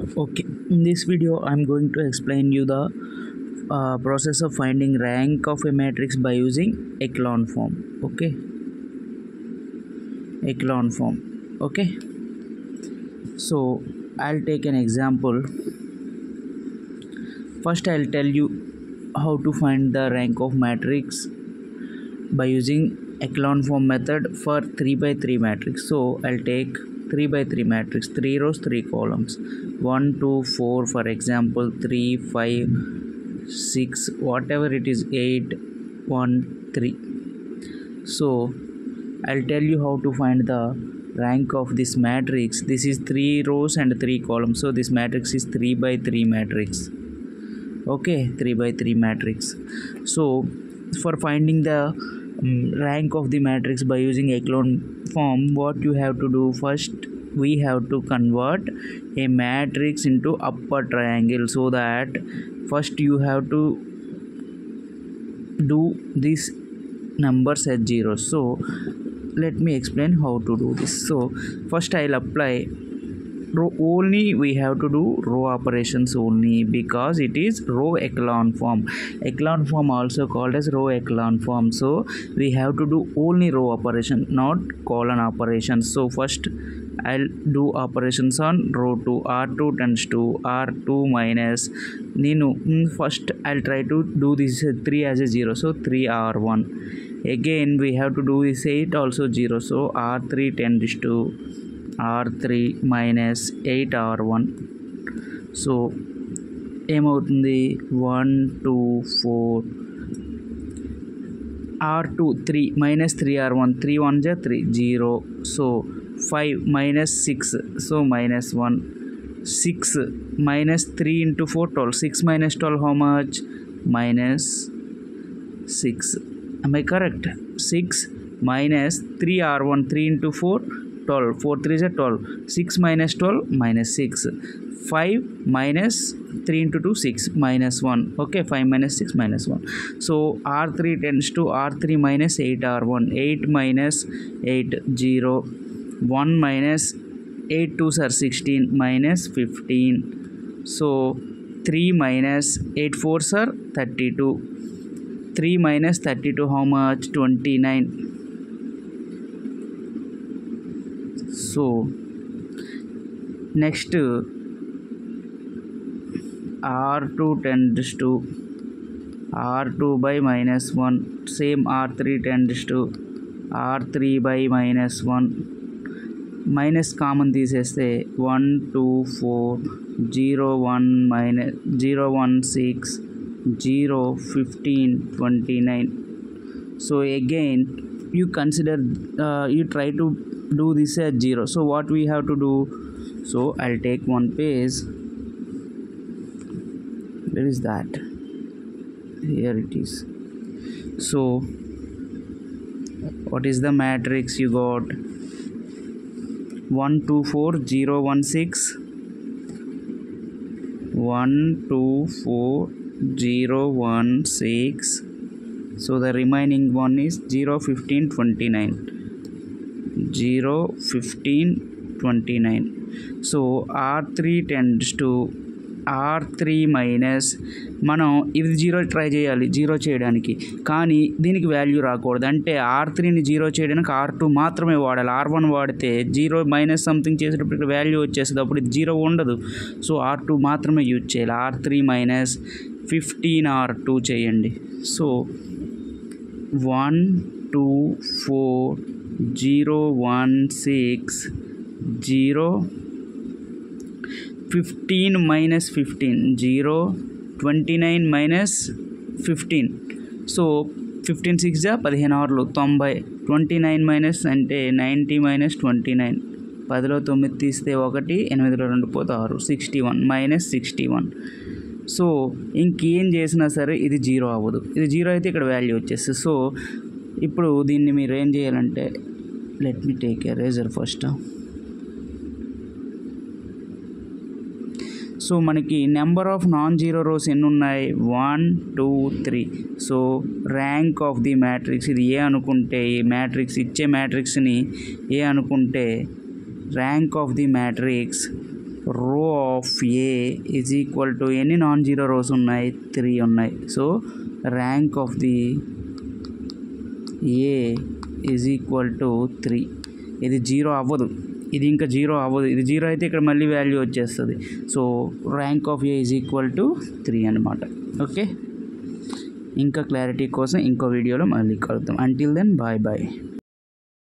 Okay, in this video I'm going to explain you the process of finding rank of a matrix by using echelon form. Okay, echelon form. Okay, so I'll take an example. First I'll tell you how to find the rank of matrix by using echelon form method for 3 by 3 matrix. So I'll take 3 by 3 matrix, 3 rows 3 columns, 1 2 4 for example, 3 5 6 whatever it is, 8 1 3. So I'll tell you how to find the rank of this matrix. This is 3 rows and 3 columns, so this matrix is 3 by 3 matrix. Okay, 3 by 3 matrix. So for finding the rank of the matrix by using echelon form, what you have to do, first we have to convert a matrix into upper triangle. So that first you have to do these numbers as zeros. So let me explain how to do this. So first I'll apply row only. We have to do row operations only because it is row echelon form. Echelon form also called as row echelon form. So we have to do only row operation, not column operations. So first I'll do operations on row 2. R2 tends to R2 minus first I'll try to do this 3 as a 0, so 3 R1. Again we have to do this 8 also 0, so R3 tends to R3 minus 8 R1. So ఏమవుతుంది 1 2 4 R2 3 minus 3 R1, 3 1 ja 3 0. So 5 minus 6, so minus 1. 6 minus 3 into 4 12. 6 minus 12 how much? Minus 6. Am I correct? 6 minus 3 R1, 3 into 4 12, 4 3 is 12, 6 minus 12 minus 6, 5 minus 3 into 2 6 minus 1. Okay, 5 minus 6 minus 1. So R3 tends to R3 minus 8 R1, 8 minus 8 0, 1 minus 8 2s are 16 minus 15. So 3 minus 8 4s are 32, 3 minus 32 how much? 29. So next R2 tends to R2 by minus 1, same R3 tends to R3 by minus 1. Minus common తీసేస్తే 1 2 4 0 1 minus 0 1 6 0 15 29. So again you consider you try to do this as 0. So what we have to do, so I'll take one page. Where is that? Here it is. So what is the matrix you got? 1 2 4 0 1 6 1 2 4 0 1 6. So the remaining one is 0 15 29, 0 15 29. So R3 tends to R3 minus, మనం ఇది 0 try చేయాలి 0 చేయడానికి, కానీ దీనికి value రాకూడదు. అంటే R3ని 0 చేయడానికి R2 మాత్రమే వాడాలి. R1 వాడితే 0 మైనస్ సంథింగ్ చేసేటప్పుడు వాల్యూ వచ్చేస్తుంది, అప్పుడు ఇది 0 ఉండదు. సో R2 మాత్రమే యూజ్ చేయాలి. R3 మైనస్ 15 R2 చేయండి. So 1 2 4 0 1 6 0 15 minus 15 0 29 minus 15. సో 15 6 జా 15 ఆర్లు 90, 29 మైనస్ అంటే 90 మైనస్ 29, 10లో 9 తీస్తే 1, 8లో 2 పోతే 6, 61 మైనస్ 61. సో ఇంకేం చేసినా సరే ఇది 0 అవ్వదు. ఇది 0 అయితే ఇక్కడ వాల్యూ వచ్చేస్తుంది. సో ఇప్పుడు దీన్ని మీరు ఏం చేయాలంటే, let me take eraser first. So మనకి number of non zero rows ఎన్ని ఉన్నాయి? 1 2 3. So rank of the matrix ఇది ఏ అనుకుంటే, ఈ మ్యాట్రిక్స్ ఇచ్చే మ్యాట్రిక్స్ని ఏ అనుకుంటే rank of the matrix row of A is equal to ఎన్ని నాన్ జీరో రోస్ ఉన్నాయి, 3 ఉన్నాయి. So rank of the A is equal to 3. ఇది జీరో అవ్వదు, ఇది ఇంకా జీరో అవ్వదు. ఇది జీరో అయితే ఇక్కడ మళ్ళీ వాల్యూ వచ్చేస్తుంది. So rank of A is equal to 3 అనమాట. ఓకే, ఇంకా క్లారిటీ కోసం ఇంకో వీడియోలో మళ్ళీ కలుద్దాం. Until then bye bye.